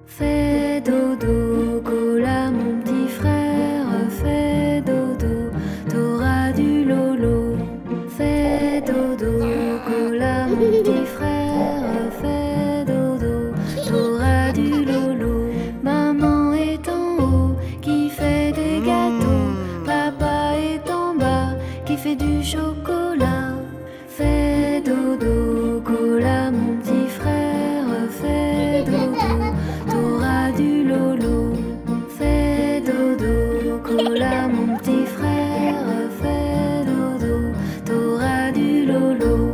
Fais dodo, cola mon petit frère, fais dodo, t'auras du lolo. Fais dodo, cola mon petit frère, fais dodo, t'auras du lolo. Maman est en haut, qui fait des gâteaux, papa est en bas, qui fait du chocolat. Fais dodo, cola mon petit frère, fais dodo, t'auras du lolo. Fais dodo, cola mon petit frère, fais dodo, t'auras du lolo.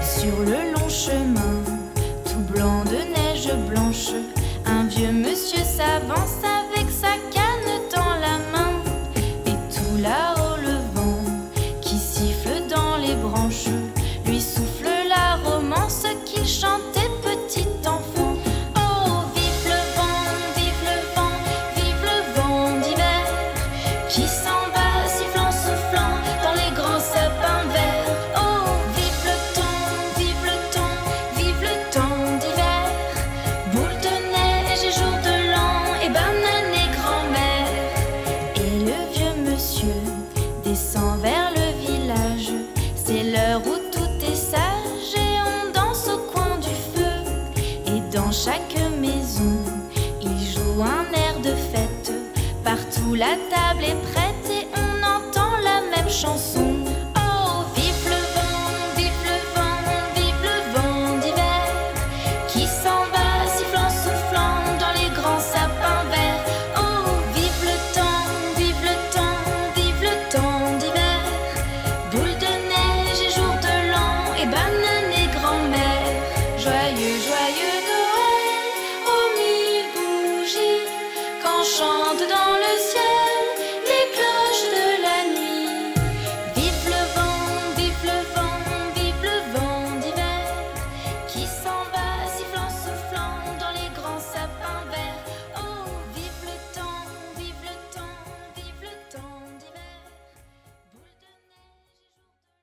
Sur le long chaque maison, il joue un air de fête. Partout la table est prête et on entend la même chanson. Oh, vive le vent, vive le vent, vive le vent d'hiver, qui s'en va sifflant, soufflant dans les grands sapins verts. Oh, vive le temps, vive le temps, vive le temps d'hiver, boule de neige et jour de l'an et banane et grand-mère. Joyeux, joyeux Noël, aux mille bougies, quand chante dans le ciel les cloches de la nuit. Vive le vent, vive le vent, vive le vent d'hiver, qui s'en va sifflant, soufflant dans les grands sapins verts. Oh, vive le temps, vive le temps, vive le temps d'hiver, boule de neige et jour de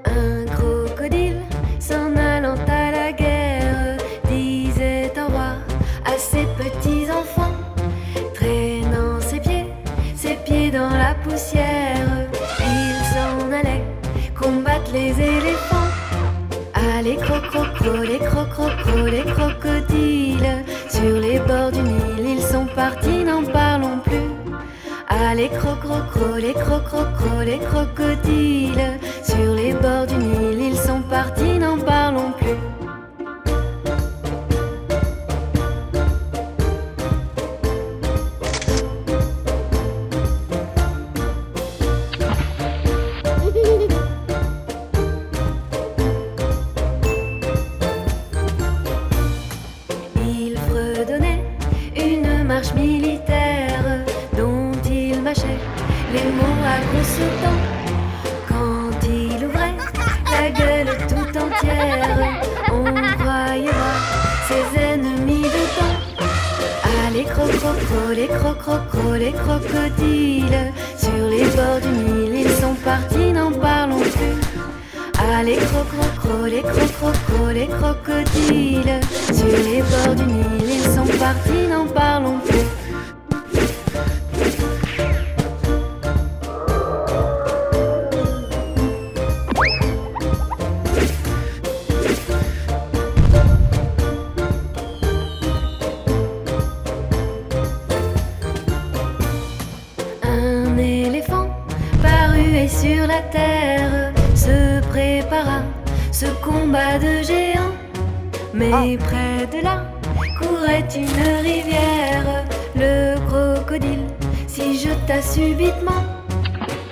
Un crocodile, s'en allant à la guerre, disait au revoir à ses petits enfants, traînant ses pieds dans la poussière. Il s'en allait combattre les éléphants. Ah, les crococros, les crococros, les crocodiles, sur les bords du Nil, ils sont partis, n'en parlons plus. Ah, les crococros, les crococros, les crocodiles, sur les bords du Nil, ils sont partis, n'en parlons plus. Il fredonnait une marche militaire dont il mâchait les mots à grosses dents. Quand il ouvrait la gueule tout entière, on croyait voir ses ennemis dedans. Ah, les crococros, les crococros, les crocodiles, sur les bords du Nil, ils sont partis, n'en parlons plus. Ah, les crococros, les crococros, les crocodiles, sur les bords du Nil, ils sont partis, n'en parlons plus. Un éléphant parut sur la terre, se prépara ce combat de géants. Mais près de là courait une rivière. Le crocodile s'y jeta subitement.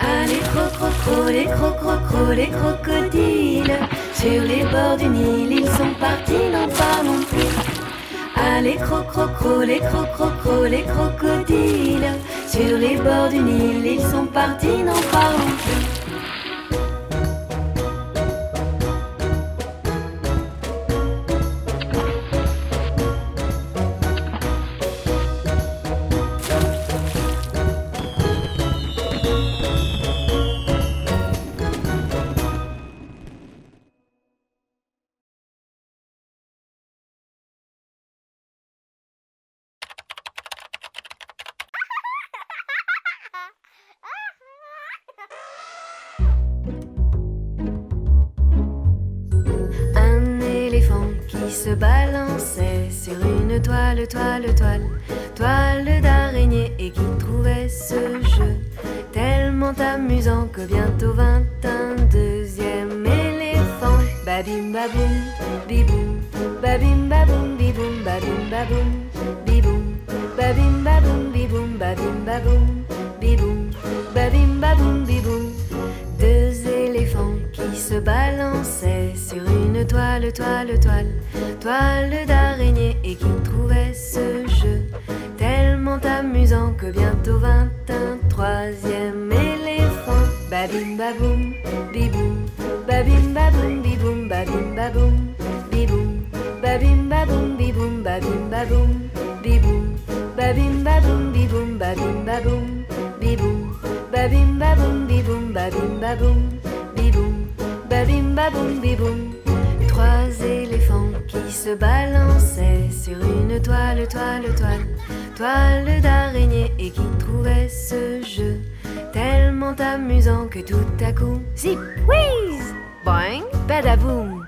Ah, les crococros, les crococros, les crocodiles, sur les bords du Nil, ils sont partis, n'en parlons plus. Ah, les crococros, les crococros, les crocodiles, sur les bords du Nil, ils sont partis, n'en parlons plus. Se balançait sur une toile d'araignée, et qui trouvait ce jeu tellement amusant que bientôt vint un deuxième éléphant. Babim baboum, biboum, babim baboum, biboum, babim baboum, biboum, babim baboum, biboum, babim baboum, biboum, babim baboum, biboum. Deux éléphants qui se balançaient sur une toile d'araignée, et qui trouvaient ce jeu tellement amusant que bientôt vint un troisième éléphant. Babim baboum, biboum, babim baboum, biboum, babim baboum, biboum, babim baboum, biboum, babim baboum, biboum, babim baboum, biboum, babim baboum, biboum, babim baboum, biboum, babim baboum, biboum, babim baboum, biboum. Trois éléphants qui se balançaient sur une toile, toile, toile, toile d'araignée, et qui trouvaient ce jeu tellement amusant que tout à coup, zip, whiz, boing, badaboum.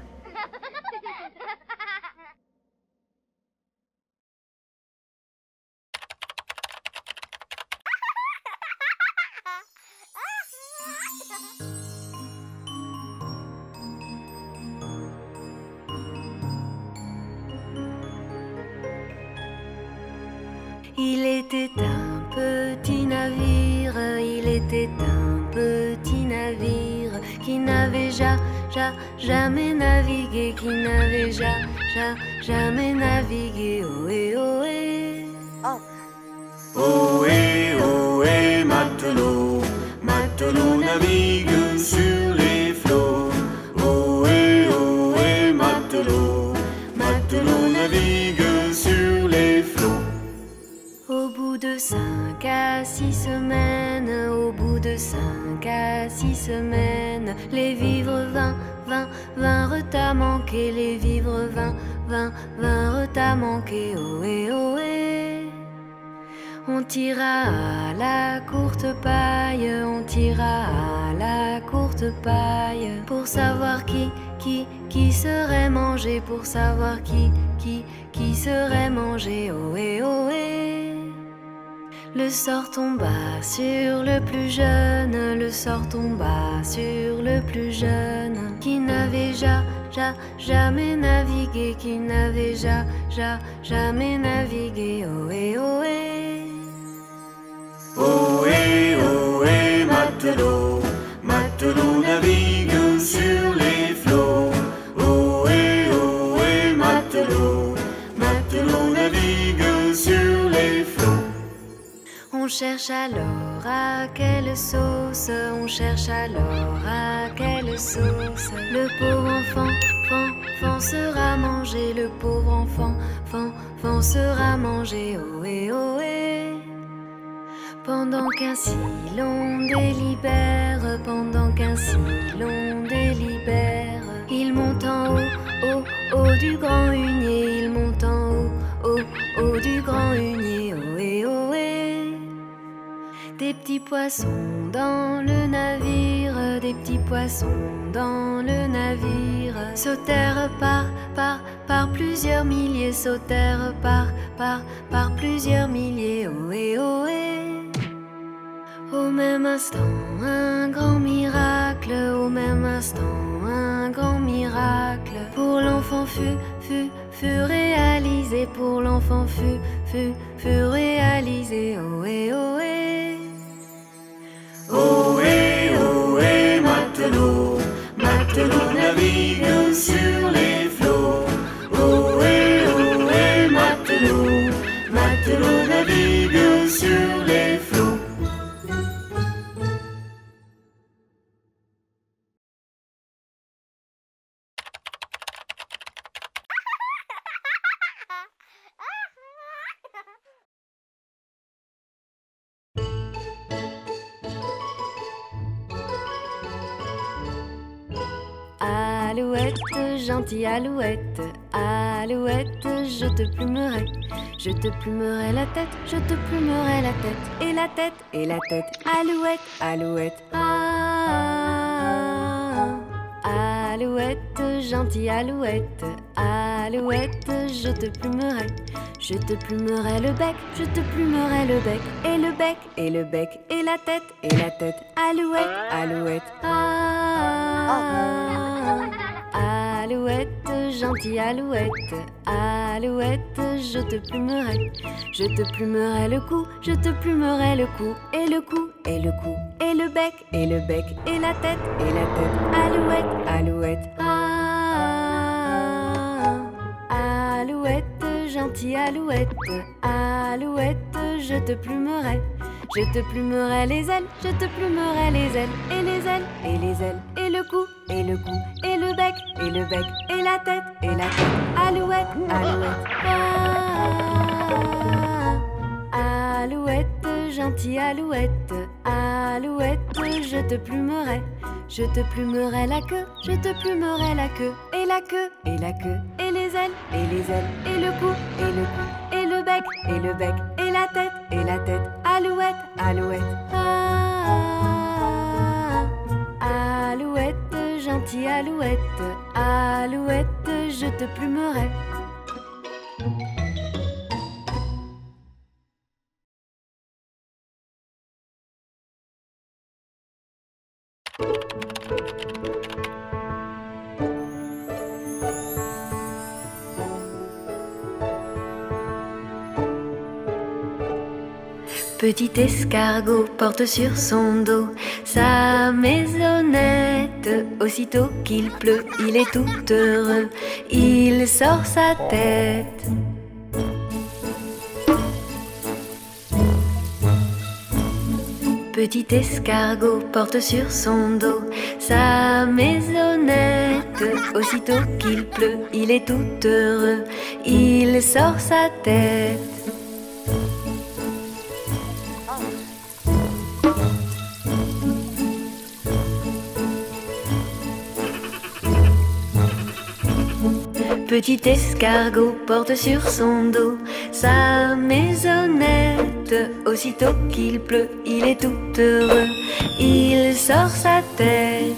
Il était un petit navire, il était un petit navire qui n'avait jamais navigué, qui n'avait jamais navigué. Ohé, ohé. Ohé, ohé, matelot, matelot navigue sur les flots. Ohé, ohé, matelot, matelot navigue sur les flots. Au bout de 5 à 6 semaines, au bout de 5 à 6 semaines, les vivres vinrent à manquer, les vivres vinrent à manquer. Ohé, ohé. On tira à la courte paille, on tira à la courte paille, pour savoir qui serait mangé, pour savoir qui serait mangé. Ohé, ohé. Le sort tomba sur le plus jeune, le sort tomba sur le plus jeune, qui n'avait jamais navigué, qui n'avait jamais navigué. Ohé, ohé. Ohé, ohé, matelot, matelot navigue sur les flots. Ohé, ohé, matelot, matelot navigue sur les flots. On cherche alors à quelle sauce, on cherche alors à quelle sauce le pauvre enfant sera mangé, le pauvre enfant sera mangé. Ohé, ohé. Pendant qu'ainsi l'on délibère, pendant qu'ainsi l'on délibère, il monte en haut du grand hunier, il monte en haut du grand hunier. Ohé, ohé. Des petits poissons dans le navire, des petits poissons dans le navire, sautèrent par plusieurs milliers, sautèrent par plusieurs milliers. Ohé, ohé. Au même instant, un grand miracle, au même instant, un grand miracle, pour l'enfant fut réalisé, pour l'enfant fut réalisé. Ohé, ohé. Ohé, ohé, matelot, matelot navigue sur les flots. Ohé, ohé, matelot, matelot navigue sur les flots. Alouette, gentille alouette, alouette, je te plumerai. Je te plumerai la tête, je te plumerai la tête. Et la tête, et la tête. Alouette, alouette, ah. Alouette, gentille alouette, alouette, je te plumerai. Je te plumerai le bec, je te plumerai le bec. Et le bec, et le bec, et la tête, et la tête. Alouette, alouette, ah. Alouette, gentille alouette, alouette, je te plumerai. Je te plumerai le cou, je te plumerai le cou. Et le cou, et le cou, et le bec, et le bec, et la tête, et la tête. Alouette, alouette, ah. Alouette, gentille alouette, alouette, je te plumerai. Je te plumerai les ailes, je te plumerai les ailes. Et les ailes, et les ailes, et le cou, et le cou, et le bec, et le bec, et la tête, et la tête. Alouette, alouette, ah. Alouette, gentille alouette, alouette, je te plumerai. Je te plumerai la queue, je te plumerai la queue. Et la queue, et la queue, et les ailes, et les ailes, et le cou, et le cou, et le bec, et le bec, et la tête, et la tête. Alouette, alouette. Ah, alouette, gentille alouette. Alouette, je te plumerai. Petit escargot porte sur son dos sa maisonnette. Aussitôt qu'il pleut, il est tout heureux, il sort sa tête. Petit escargot porte sur son dos sa maisonnette. Aussitôt qu'il pleut, il est tout heureux, il sort sa tête. Petit escargot porte sur son dos sa maisonnette. Aussitôt qu'il pleut, il est tout heureux, il sort sa tête.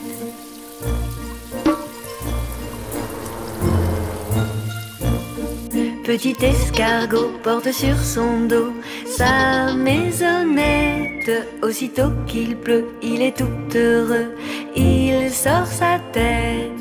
Petit escargot porte sur son dos sa maisonnette. Aussitôt qu'il pleut, il est tout heureux, il sort sa tête.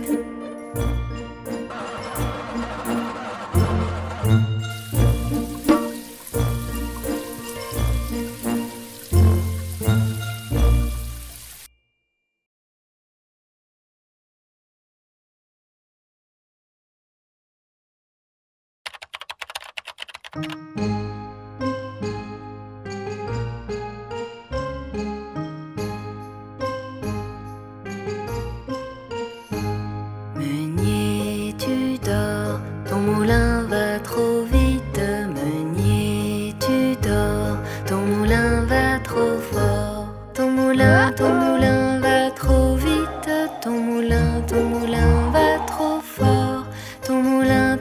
Meunier, tu dors, ton moulin va trop vite. Meunier, tu dors, ton moulin va trop fort. Ton moulin va trop vite. Ton moulin va trop fort. Ton moulin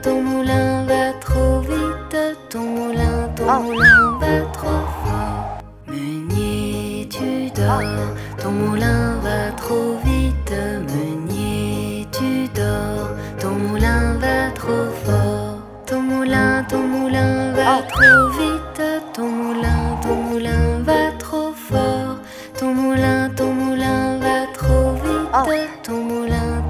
va trop vite. Ton moulin va trop fort. Meunier, tu dors, ton moulin va trop vite. Meunier, tu dors, ton moulin va trop fort. Ton moulin va trop vite. Ton moulin va trop fort. Ton moulin va trop vite. Ton moulin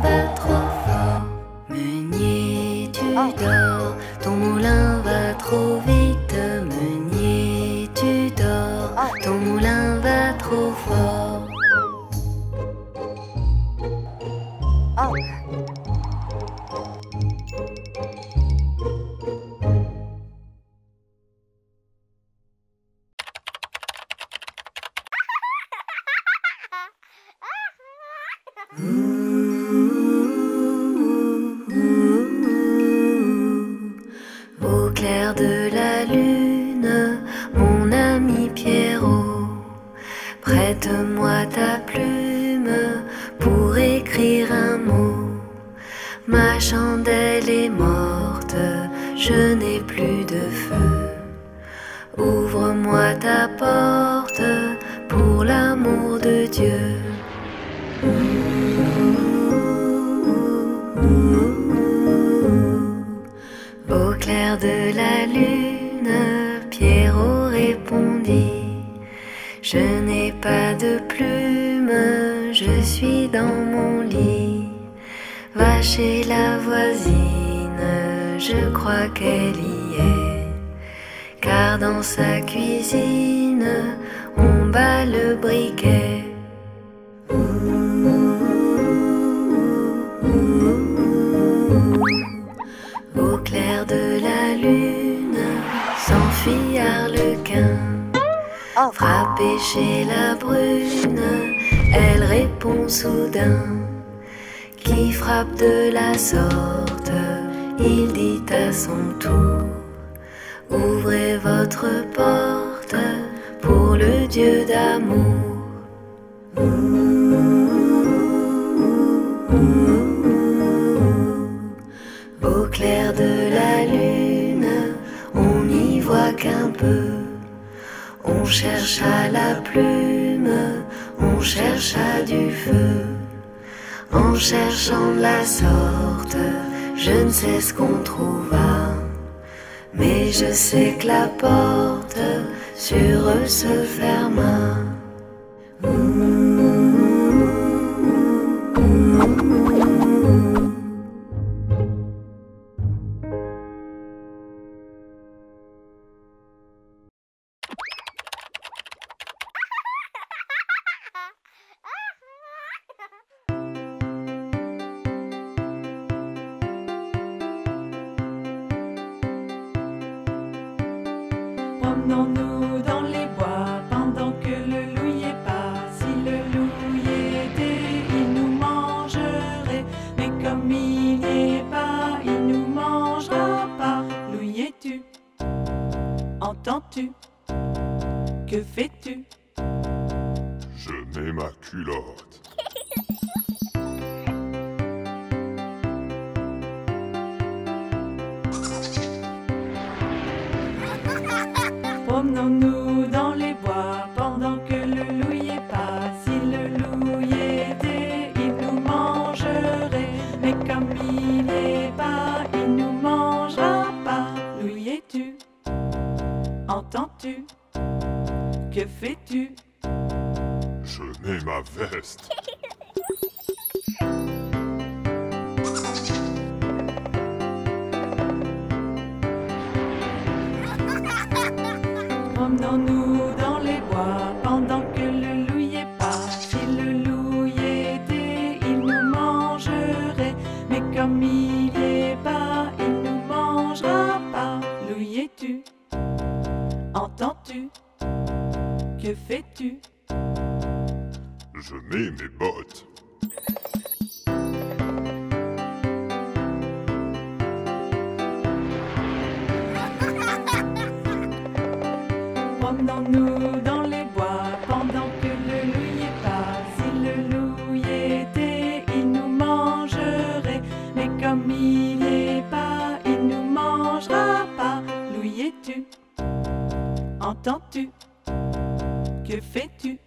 va trop fort. Meunier, tu dors, ton moulin va trop vite. Meunier, tu dors, ton moulin va trop fort. Au clair de la lune, mon ami Pierrot, prête-moi ta plume pour écrire un mot. Ma chandelle est morte, je n'ai plus de feu. Ouvre-moi ta porte pour l'amour de Dieu. Au clair de la lune, Pierrot répondit: je n'ai pas de plume, je suis dans mon lit. Va chez la voisine, je crois qu'elle y est. Car dans sa cuisine, on bat le briquet. Au clair de la lune, s'enfuit Arlequin. Frappé chez la brune, elle répond soudain. Qui frappe de la sorte, il dit à son tour: ouvrez votre porte pour le Dieu d'amour. Au clair de la lune, on n'y voit qu'un peu. On cherche à la plume, on cherche à du feu. En cherchant de la sorte, je ne sais ce qu'on trouva. Mais je sais que la porte sur eux se ferma. Promenons-nous dans les bois pendant que le loup y est pas. Si le loup y était, il nous mangerait. Mais comme il n'y est pas, il nous mangera pas. Loup y es-tu? Entends-tu? Que fais-tu? Je mets ma culotte. Promenons-nous dans les bois pendant que le loup y est pas. Si le loup y était, il nous mangerait. Mais comme il n'y est pas, il nous mangera pas. Loup y es-tu? Entends-tu? Que fais-tu? Je mets ma veste. Promenons-nous dans les bois pendant que le loup y est pas. Si le loup y était, il nous mangerait. Mais comme il n'y est pas, il nous mangera pas. Loup y es-tu? Entends-tu? Que fais-tu? Je mets mes bottes. Promenons-nous dans les bois pendant que le loup y est pas. Si le loup y était, il nous mangerait. Mais comme il n'y est pas, il nous mangera pas. Loup y es-tu? Entends-tu? Que fais-tu?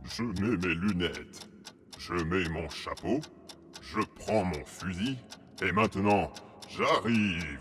Je mets mes lunettes. Je mets mon chapeau. Je prends mon fusil. Et maintenant, j'arrive.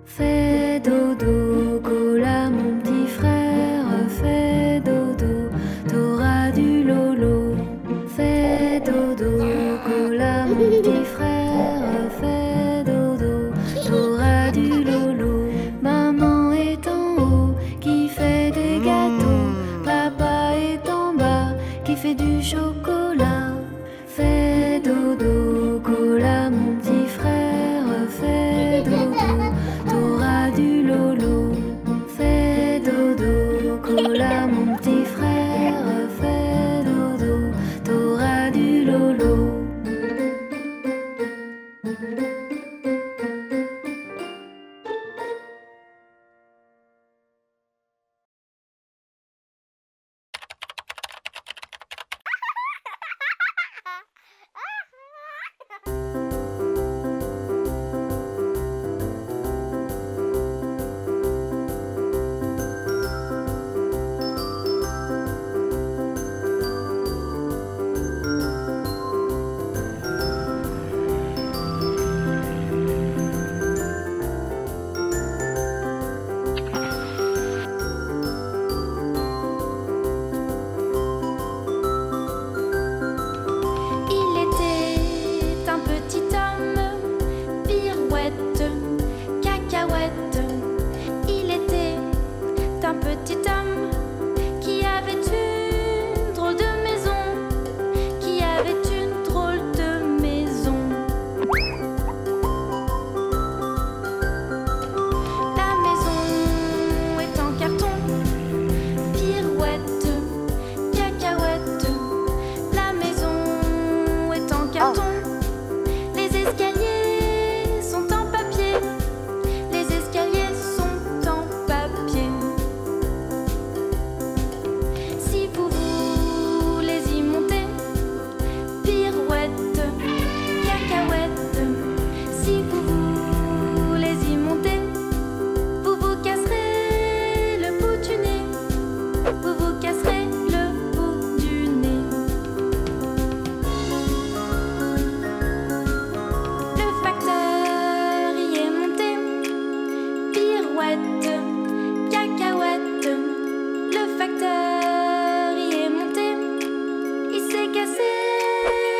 Fais dodo, cola mon petit frère, fais dodo, t'auras du lolo. Fais dodo, cola mon petit frère, fais dodo, t'auras du lolo. Maman est en haut, qui fait des gâteaux, papa est en bas, qui fait du chocolat. Fais dodo, cola mon petit frère, fais dodo, t'auras du lolo. Fais dodo, cola mon petit frère, fais dodo, t'auras du lolo.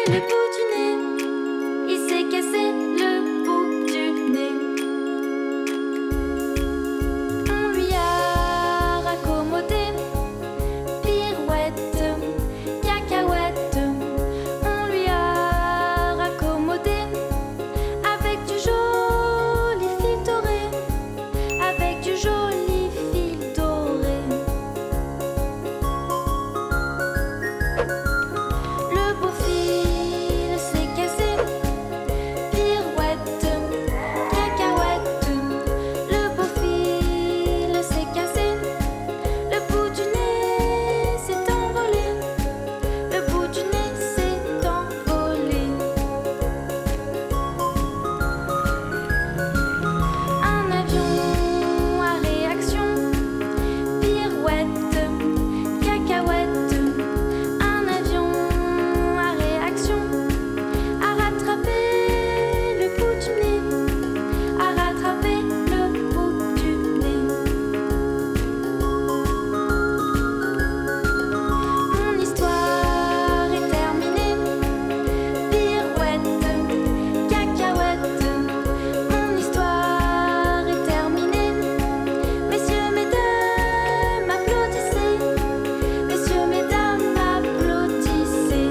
le bout du nez. Il s'est cassé le bout du nez. On lui a raccommodé pirouette, cacahuète. On lui a raccommodé avec du joli fil doré, avec du joli fil doré. Le beau fil s'est cassé, pirouette, cacahuète. Le beau fil s'est cassé, le bout du nez s'est envolé, le bout du nez s'est envolé. Un avion à réaction, pirouette, cacahuète. Un avion à réaction a rattrapé le bout du nez, a rattrapé le bout du nez. Mon histoire est terminée, pirouette, cacahuète. Mon histoire est terminée. Messieurs, mesdames, applaudissez. Messieurs, mesdames, applaudissez.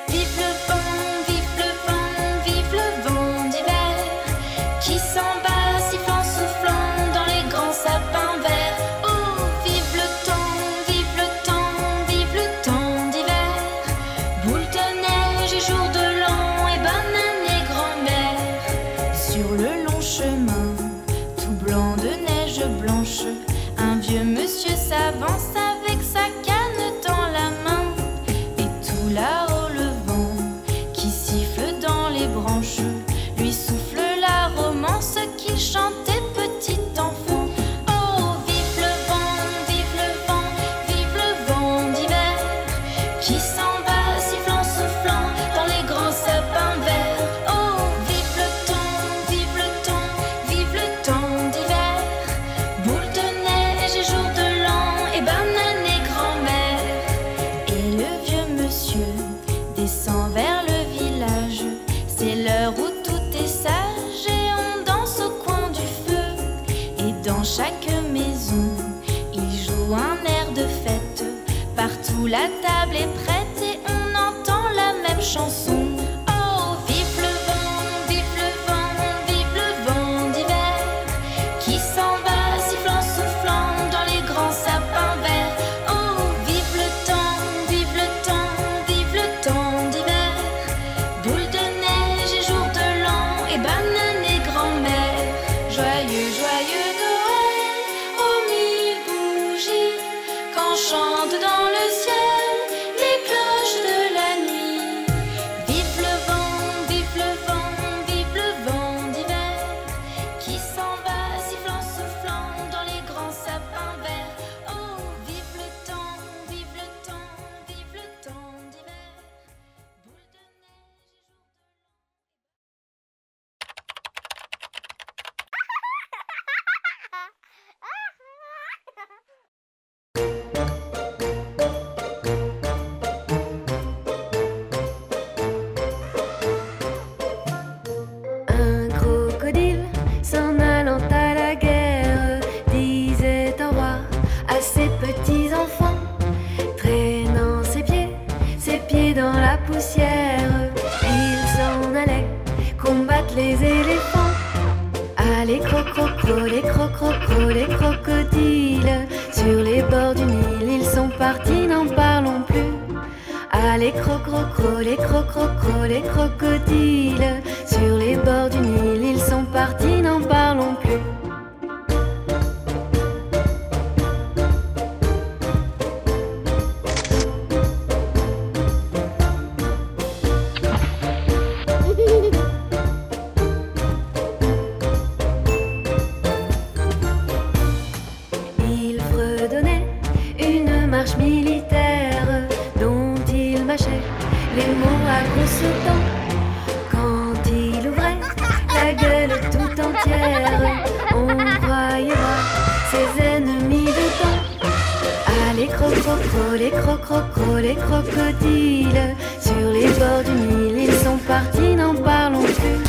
Vive le vent, vive le vent, vive le vent d'hiver qui s'en va sifflant, soufflant dans les grands sapins verts. Oh, vive le temps, vive le temps, vive le temps d'hiver. Boule de neige et jour de l'an et bonne année grand-mère. Sur le long chemin, tout blanc de neige blanche, un vieux monsieur s'avance avec sa canne dans la main. Et tout là-haut le vent qui siffle dans les branches lui souffle la romance qu'il chantait petit enfant. Oh, vive le vent, vive le vent, vive le vent d'hiver qui s'en va sifflant, soufflant dans les grands sapins verts. Oh, vive le temps, vive le temps, vive le temps d'hiver. Boule de neige et jour de l'an et bonne année grand-mère. Et le vieux monsieur descend vers le village. C'est l'heure où tout est sage et on danse au coin du feu. Et dans chaque maison, il joue un air de fête. Partout la table est prête et on entend la même chanson. Oh, vive le vent, vive le vent, vive le vent d'hiver qui s'en va sifflant, soufflant dans les grands sapins verts. Oh, vive le temps, vive le temps, vive le temps d'hiver. Boule de neige et jour de l'an et bonne année grand-mère. Joyeux, joyeux Noël aux mille bougies quand chante dans le ciel les cloches de la nuit. Vive le vent, vive le vent, vive le vent d'hiver qui s'en va sifflant, soufflant dans les grands sapins verts. Oh, vive le temps, vive le temps, vive le temps d'hiver. Boule de neige et jour de l'an. Un crocodile s'en allant à la guerre disait au revoir à ses petits enfants, traînant ses pieds dans la poussière. Il s'en allait combattre les éléphants. Ah, les crococros, les crococros, les crocodiles sur les bords du Nil, ils sont partis, n'en parlons plus. Ah, les crococros, les crococros, les crocodiles sur les bords du Nil, ils sont partis, n'en parlons plus. ce temps. Quand il ouvrait la gueule tout entière, on croyait voir ses ennemis dedans. Ah, les crococros, les crococros, les crocodiles, sur les bords du Nil, ils sont partis, n'en parlons plus.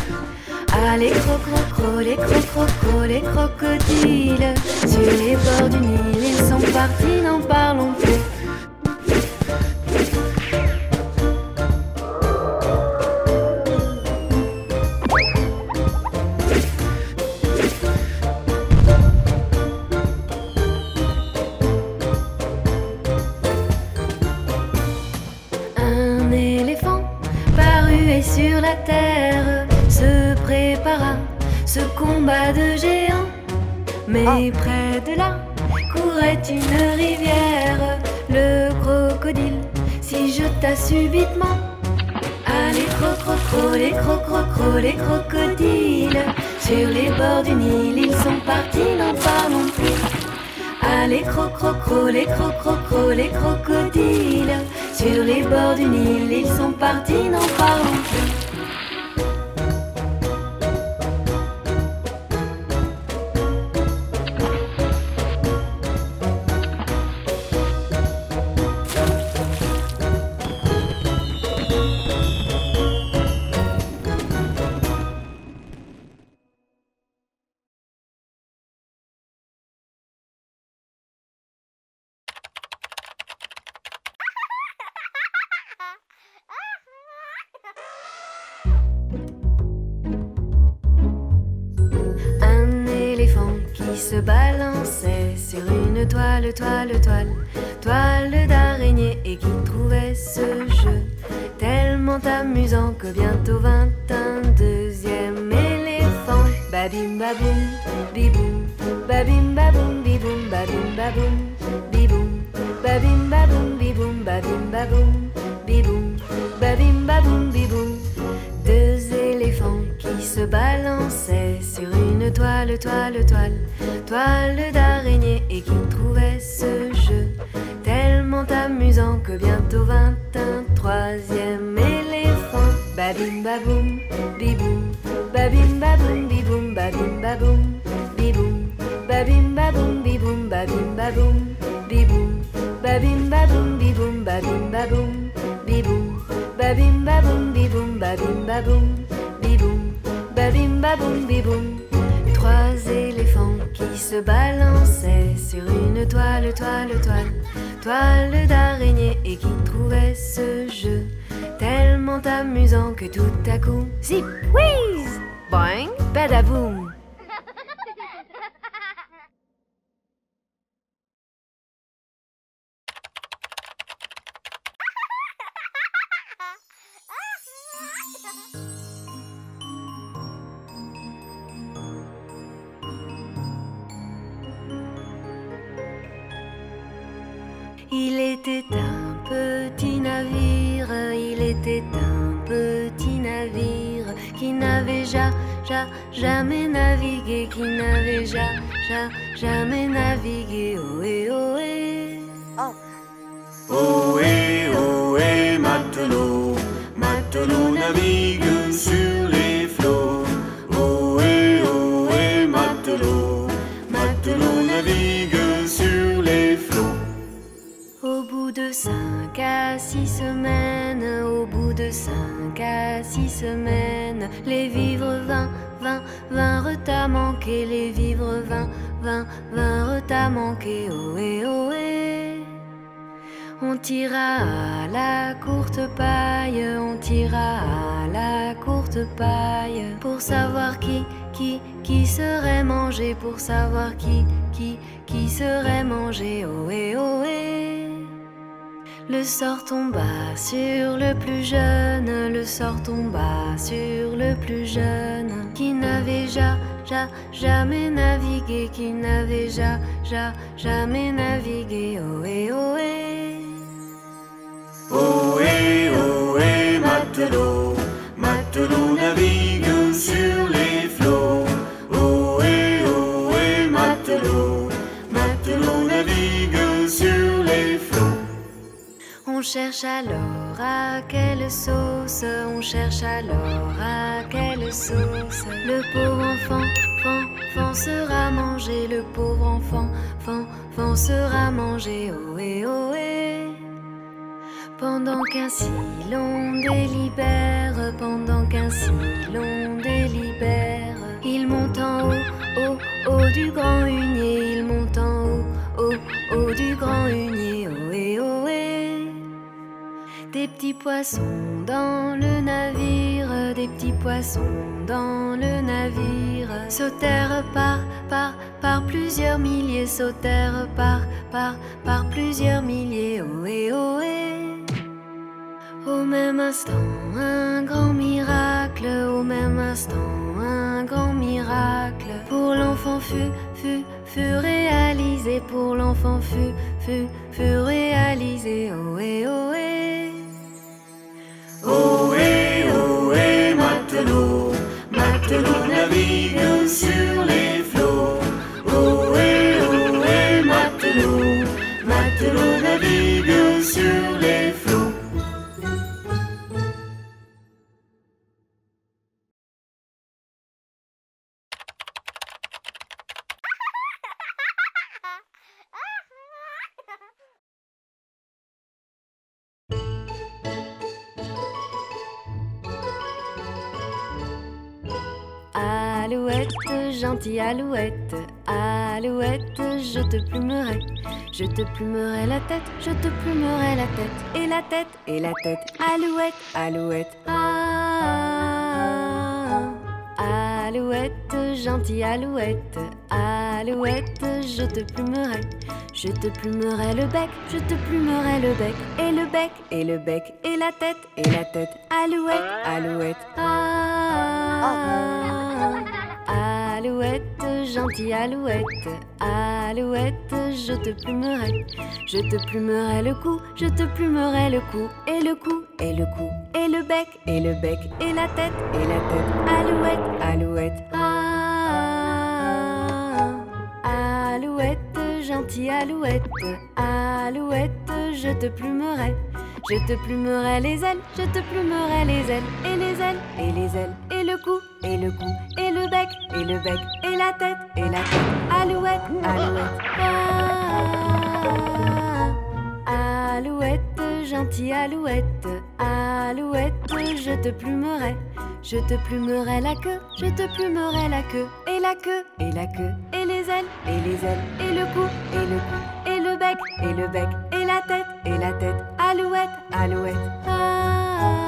Ah, les crococros, les crococros, les crocodiles, sur les bords du Nil, ils sont partis, n'en parlons plus. Un éléphant parut et sur la terre se prépara ce combat de géants. Mais près de là courait une rivière. Le crocodile s'y jeta subitement. Ah, les crococros, les crococros, les crocodiles, sur les bords du Nil, ils sont partis, n'en parlons plus. Ah, les crococros, les crococros, les crocodiles, sur les bords du Nil, ils sont partis, n'en parlons plus. Se balançait sur une toile, toile, toile, toile d'araignée, et qui trouvait ce jeu tellement amusant que bientôt vint un deuxième éléphant. Babim baboum, biboum, babim baboum, biboum, babim baboum, biboum, babim baboum, biboum, babim baboum, biboum, babim baboum, biboum. Deux éléphants qui se balançaient sur une toile, toile, toile, toile d'araignée, et qui trouvaient ce jeu tellement amusant que bientôt vint un troisième éléphant. Babim baboum, biboum, babim baboum, biboum, babim baboum, biboum, babim baboum, biboum, babim baboum, biboum, babim baboum, biboum, babim baboum, biboum, babim baboum, biboum, babim baboum, biboum, babim baboum, biboum. Trois éléphants qui se balançaient sur une toile, toile, toile, toile d'araignée, et qui trouvaient ce jeu tellement amusant que tout à coup, zip, whiz, boing, badaboum. Il était un petit navire, il était un petit navire qui n'avait jamais navigué, qui n'avait jamais navigué. Ohé, ohé. Ohé, ohé, matelot, matelot navigue sur les flots. Ohé, ohé, matelot, matelot navigue sur les flots. Au bout de 5 à 6 semaines, au bout de 5 à 6 semaines, les vivres vinrent à manquer, les vivres vinrent à manquer. Ohé, ohé. On tira à la courte paille, on tira à la courte paille, pour savoir qui serait mangé, pour savoir qui serait mangé. Ohé, ohé. Le sort tomba sur le plus jeune, le sort tomba sur le plus jeune, qui n'avait jamais navigué, qui n'avait jamais navigué. Ohé, ohé. Ohé, ohé, matelot, matelot navigue sur les flots. Ohé, ohé, matelot, matelot navigue sur les flots. On cherche alors à quelle sauce on cherche alors, à quelle sauce le pauvre enfant, sera mangé, le pauvre enfant, sera mangé, ohé, ohé. Pendant qu'ainsi l'on délibère, pendant qu'ainsi l'on délibère, il monte en haut, haut du grand hunier, il monte en haut, haut du grand hunier, ohé, ohé. Des petits poissons dans le navire, des petits poissons dans le navire, sautèrent par plusieurs milliers, sautèrent par plusieurs milliers, ohé, ohé. Au même instant, un grand miracle, au même instant, un grand miracle, pour l'enfant fut réalisé, pour l'enfant fut réalisé, ohé, ohé. Ohé, ohé, matelot, matelot navigue sur les flots. Ohé, ohé, matelot, matelot navigue sur les flots. Alouette, gentille alouette, alouette, je te plumerai. Je te plumerai la tête, je te plumerai la tête. Et la tête, et la tête, alouette, alouette. Ah, alouette, gentille alouette, alouette, je te plumerai. Je te plumerai le bec, je te plumerai le bec. Et le bec, et le bec, et la tête, alouette, alouette. Ah, alouette, gentille alouette, alouette, je te plumerai. Je te plumerai le cou, je te plumerai le cou. Et le cou, et le cou, et le bec, et le bec, et la tête, alouette, alouette. Ah, alouette, gentille alouette, alouette, je te plumerai. Je te plumerai les ailes, je te plumerai les ailes, et les ailes, et les ailes, et le cou, et le cou, et le bec, et le bec, et la tête, alouette, alouette. Ah, alouette, gentille alouette, alouette, je te plumerai. Je te plumerai la queue, je te plumerai la queue, et la queue, et la queue, et les ailes, et les ailes, et le cou, et le cou, et le bec, et le bec, et la tête, alouette, alouette. Ah,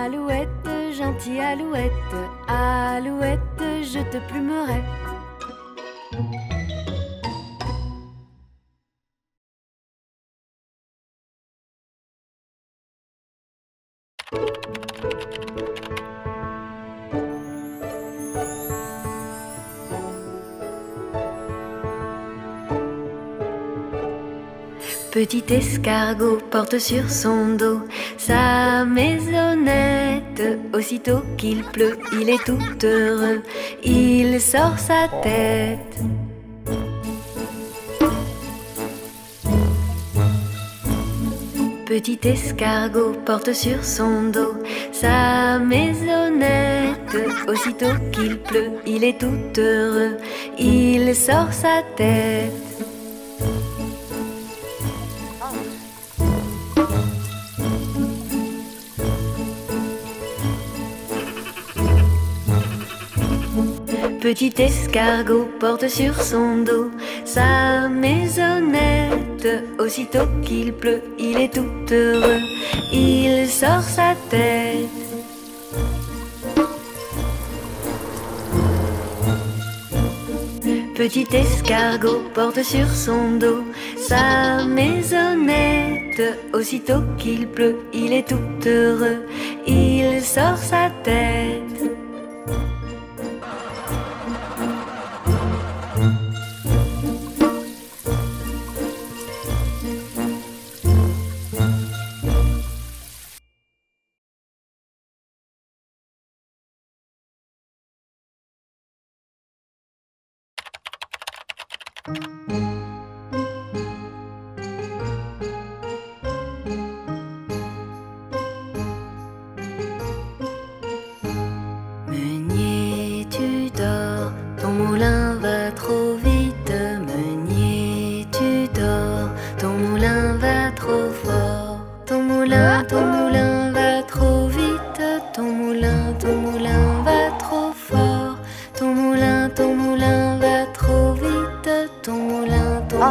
alouette, gentille alouette, alouette, je te plumerai. Petit escargot porte sur son dos sa maisonnette. Aussitôt qu'il pleut, il est tout heureux, il sort sa tête. Petit escargot porte sur son dos sa maisonnette. Aussitôt qu'il pleut, il est tout heureux, il sort sa tête. Petit escargot porte sur son dos sa maisonnette. Aussitôt qu'il pleut, il est tout heureux, il sort sa tête. Petit escargot porte sur son dos sa maisonnette. Aussitôt qu'il pleut, il est tout heureux, il sort sa tête.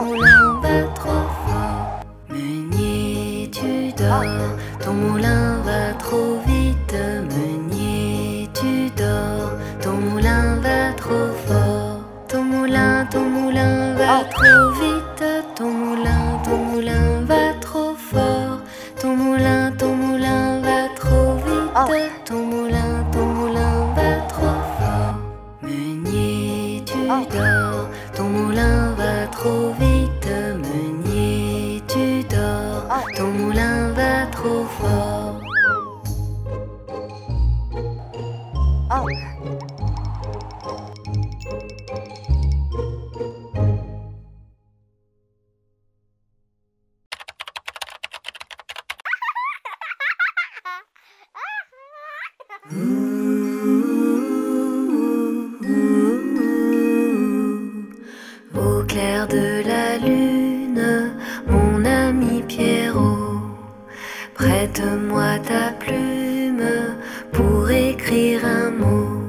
moulin va trop fort. Meunier, tu dors, ton moulin va trop vite. Meunier, tu dors, ton moulin va trop fort. Ton moulin va trop vite. Ton moulin va trop fort. Ton moulin va trop vite. Ton moulin va trop fort. Meunier, tu dors, ton moulin va trop vite. Meunier, tu dors, ton moulin va trop fort. Au clair de la lune, mon ami Pierrot, prête-moi ta plume pour écrire un mot.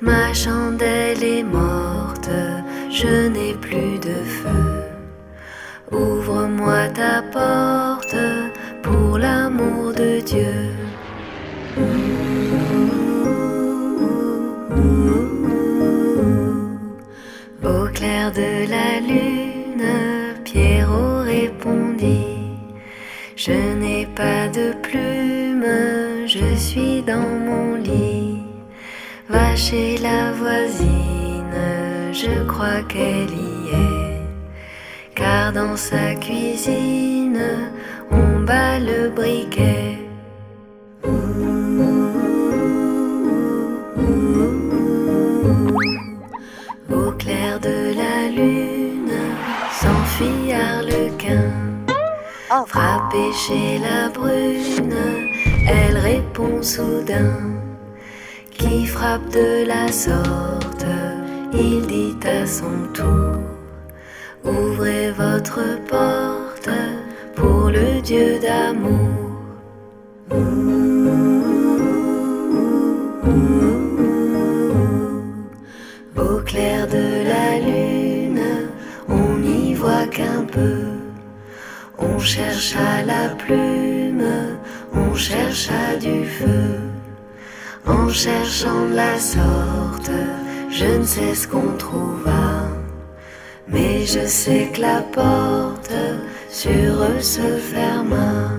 Ma chandelle est morte, je n'ai plus de feu. Ouvre-moi ta porte pour l'amour de Dieu. Au clair de la lune, Pierrot répondit: je n'ai pas de plume, je suis dans mon lit. Va chez la voisine, je crois qu'elle y est. Car dans sa cuisine, on bat le briquet. Au clair de la lune, s'enfuit Arlequin. Frappé chez la brune, elle répond soudain. Qui frappe de la sorte, il dit à son tour: ouvrez votre porte pour le Dieu d'amour. Au clair de la lune, on n'y voit qu'un peu. On cherche à la plume, on cherche à du feu. En cherchant de la sorte, je ne sais ce qu'on trouva. Mais je sais que la porte sur eux se ferma.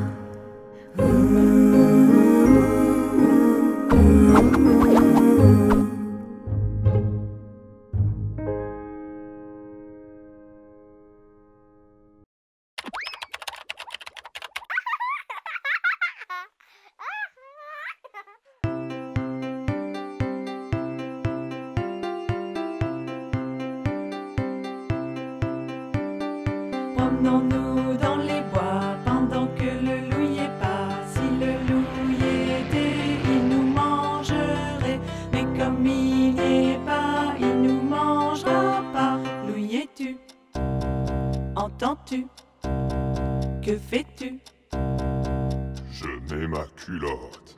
Promenons-nous dans les bois pendant que le loup y est pas. Si le loup y était, il nous mangerait. Mais comme il n'y est pas, il nous mangera pas. Loup y es-tu? Entends-tu? Que fais-tu? Je mets ma culotte.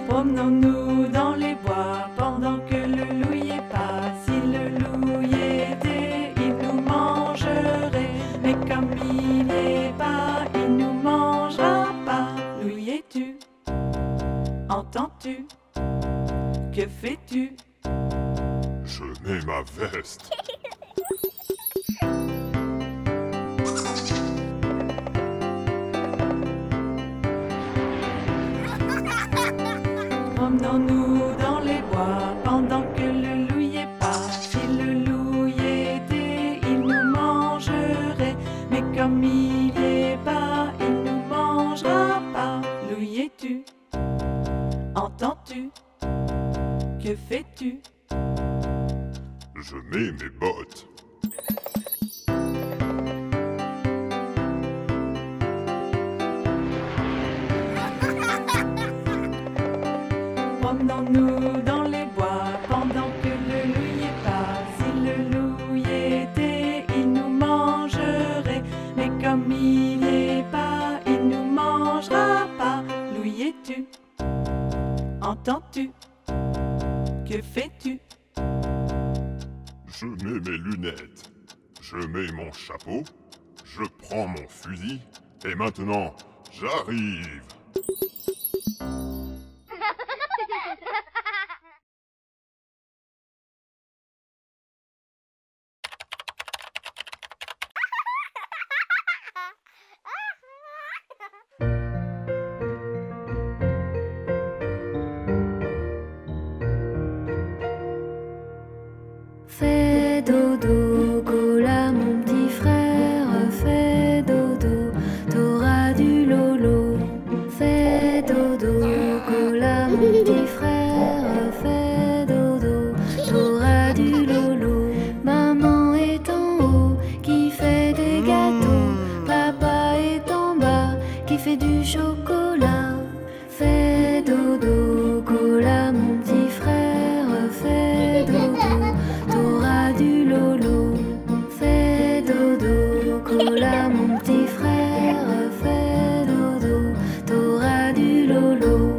Promenons-nous dans les bois pendant que le loup y est pas. Si le loup y était, il nous mangerait. Mais comme il n'y est pas, il nous mangera pas. Loup y es-tu? Entends-tu? Que fais-tu? Je mets ma veste. Promenons-nous dans les bois pendant que le loup y est pas. Si le loup y était, il nous mangerait. Mais comme il n'y est pas, il nous mangera pas. Loup y es-tu? Entends-tu? Que fais-tu? Je mets mes bottes. Promenons-nous dans les bois pendant que le loup y est pas. Si le loup y était, il nous mangerait. Mais comme il n'y est pas, il nous mangera pas. Loup y fais-tu? Entends-tu? Que fais-tu? Je mets mes lunettes, je mets mon chapeau, je prends mon fusil, et maintenant, j'arrive. Fais dodo, cola mon petit frère, fais dodo, t'auras du lolo. Fais dodo, cola mon petit frère, fais dodo, t'auras du lolo. Maman est en haut, qui fait des gâteaux, papa est en bas, qui fait du chocolat. Fais dodo, cola mon petit frère, fais dodo, t'auras du lolo. Fais dodo, cola mon petit frère, fais dodo, t'auras du lolo.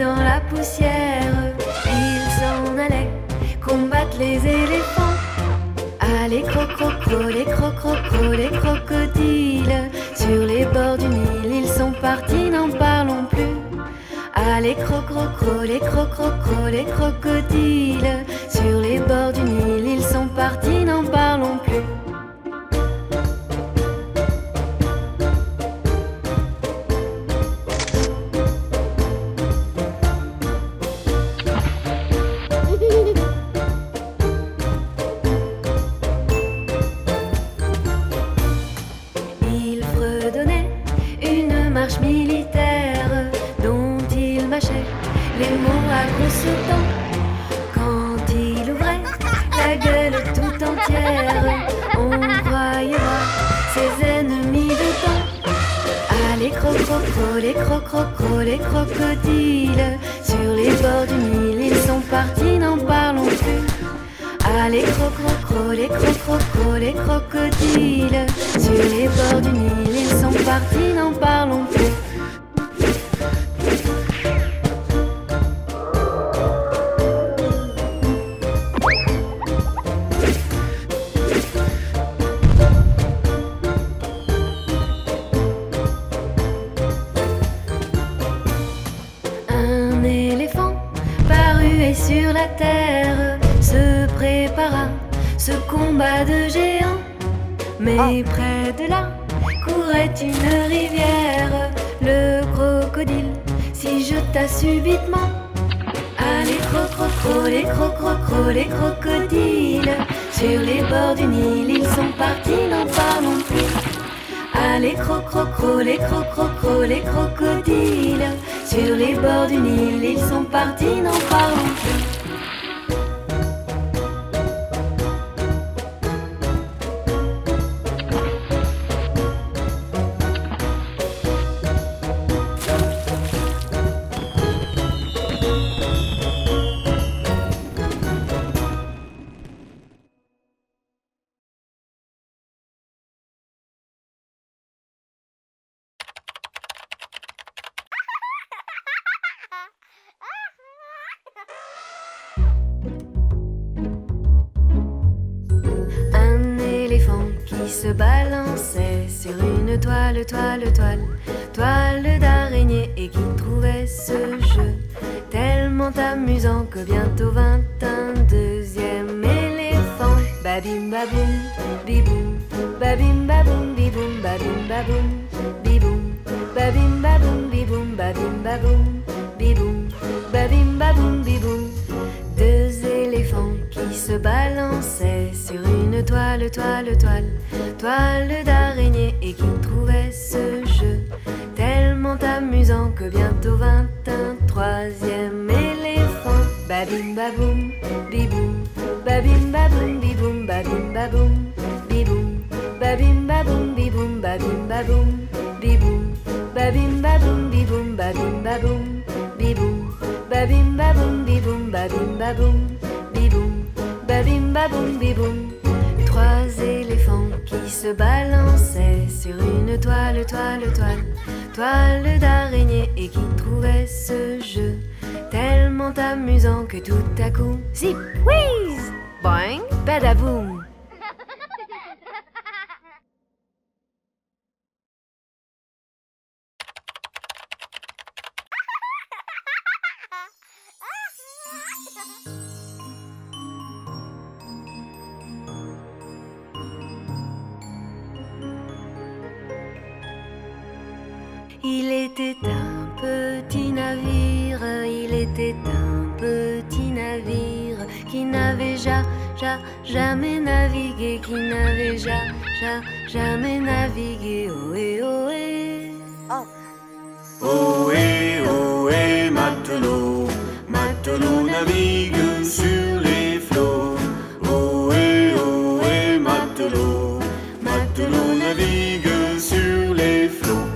dans la poussière, il s'en allait combattre les éléphants. Ah, les crococros, les crococros, les crocodiles, sur les bords du Nil, ils sont partis, n'en parlons plus. Ah, les crococros, les crococros, les crocodiles, sur les bords du Nil, ils sont partis, n'en parlons plus. Les mots à grosses dents. Quand il ouvrait la gueule tout entière, on croyait voir ses ennemis dedans. Ah, les crococros, les crococros, les crocodiles, sur les bords du Nil, ils sont partis, n'en parlons plus. Ah, les crococros, les crococros, les crocodiles, sur les bords du Nil, ils sont partis, n'en parlons plus. Sur la terre se prépara ce combat de géants. Mais près de là courait une rivière. Le crocodile s'y jeta subitement. Ah, les crococros, les crococros, les crocodiles, sur les bords du Nil, ils sont partis, n'en parlons plus. Ah, les crococros, les crococros, les crocodiles, sur les bords du Nil, ils sont partis, n'en parlons plus. Se balançait sur une toile, toile, toile, toile d'araignée, et qui trouvait ce jeu tellement amusant que bientôt vint un deuxième éléphant. Babim baboum, biboum, babim baboum, biboum, babim baboum, biboum, babim baboum, biboum, babim baboum, biboum, babim baboum, biboum. Deux éléphants qui se balançaient sur une toile, toile, toile, toile d'araignée, et qui trouvaient ce jeu tellement amusant que bientôt vint un troisième éléphant. Babim baboum, biboum, babim baboum, biboum, babim baboum, biboum, babim baboum, biboum, babim baboum, biboum, babim baboum, biboum, babim baboum, biboum, babim baboum, biboum, babim baboum, biboum, babim baboum, biboum. Trois éléphants qui se balançaient sur une toile, toile, toile, toile d'araignée, et qui trouvaient ce jeu tellement amusant que tout à coup, zip, whiz, boing, badaboum. Il était un petit navire, il était un petit navire qui n'avait jamais navigué, qui n'avait jamais navigué. Ohé, ohé. Ohé, ohé, matelot, matelot navigue sur les flots. Ohé, ohé, matelot, matelot navigue sur les flots.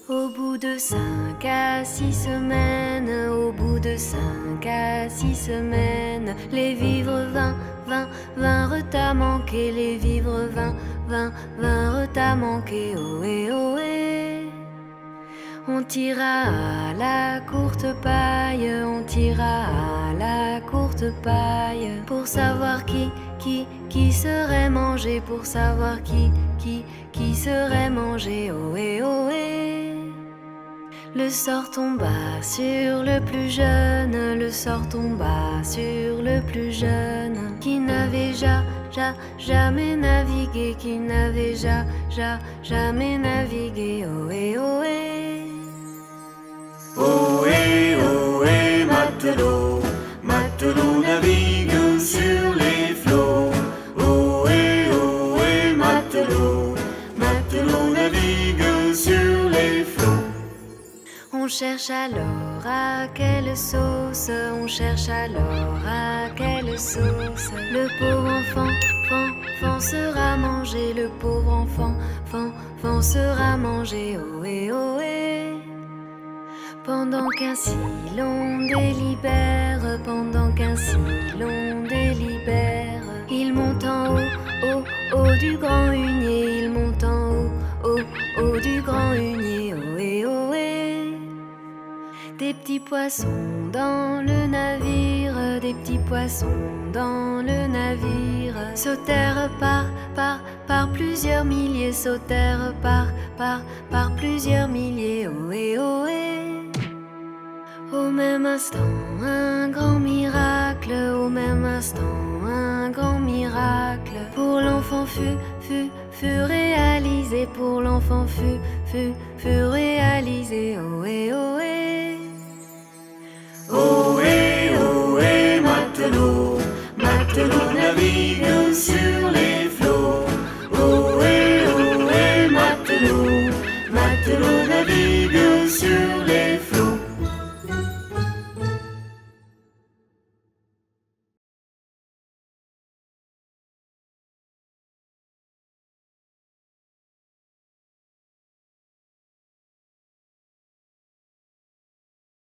Au bout de 5 à 6 semaines, au bout de 5 à 6 semaines, les vivres vinrent à manquer, les vivres vinrent à manquer. Ohé, ohé. On tira à la courte paille, on tira à la courte paille, pour savoir qui serait mangé, pour savoir qui serait mangé, ohé, ohé. Le sort tomba sur le plus jeune, le sort tomba sur le plus jeune, qui n'avait jamais navigué, qui n'avait jamais navigué, ohé, ohé. Ohé, ohé, matelot, matelot navigue sur les flots. Ohé, ohé, matelot, matelot navigue sur les flots. On cherche alors à quelle sauce, on cherche alors à quelle sauce le pauvre enfant sera mangé, le pauvre enfant sera mangé, ohé, ohé. Pendant qu'ainsi l'on délibère, pendant qu'ainsi l'on délibère, il monte en haut du grand hunier, il monte en haut du grand hunier, ohé, ohé. Des petits poissons dans le navire, des petits poissons dans le navire, sautèrent par plusieurs milliers, sautèrent par plusieurs milliers, ohé, ohé. Au même instant, un grand miracle, au même instant, un grand miracle, pour l'enfant fut réalisé, pour l'enfant fut réalisé, ohé, ohé.